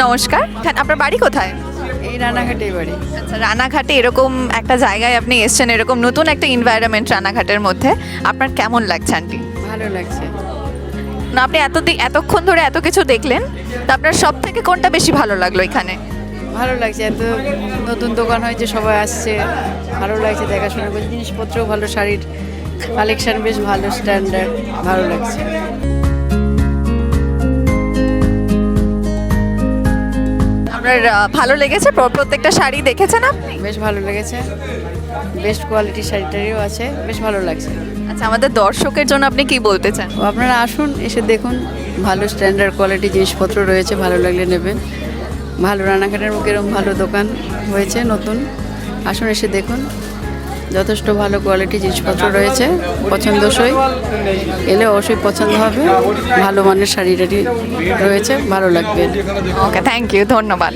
নমস্কার, আপনার বাড়ি কোথায়? এই রানাঘাটেই বাড়ি। আচ্ছা, রানাঘাটে এরকম একটা জায়গায় আপনি এসেছেন, এরকম নতুন একটা এনভায়রনমেন্ট রানাঘাটের মধ্যে, আপনার কেমন লাগছে আন্টি? ভালো লাগছে। না, আপনি এতক্ষণ ধরে এত কিছু দেখলেন, তো আপনার সব থেকে কোনটা বেশি ভালো লাগলো এখানে? ভালো লাগছে, এত নতুন দোকান হয়েছে, সবাই আসছে, ভালো লাগছে দেখাশোনা করছে, জিনিসপত্রও ভালো, শাড়ির কালেকশন বেশ ভালো, স্ট্যান্ডার্ড, ভালো লাগছে। আপনার ভালো লেগেছে? প্রত্যেকটা শাড়ি দেখেছেন আপনি? বেশ ভালো লেগেছে, বেস্ট কোয়ালিটির শাড়িটারিও আছে, বেশ ভালো লাগছে। আচ্ছা, আমাদের দর্শকের জন্য আপনি কি বলতে চান? তো আপনারা আসুন, এসে দেখুন, ভালো স্ট্যান্ডার্ড কোয়ালিটি জিনিসপত্র রয়েছে, ভালো লাগলে নেবেন। ভালো রানাঘাটের মুখে এরকম ভালো দোকান হয়েছে নতুন, আসুন এসে দেখুন, যথেষ্ট ভালো কোয়ালিটি জিনিসপত্র রয়েছে, পছন্দসই, এলে অবশ্যই পছন্দ হবে, ভালো মানের শাড়ি টাড়ি রয়েছে, ভালো লাগবে। ওকে, থ্যাংক ইউ, ধন্যবাদ।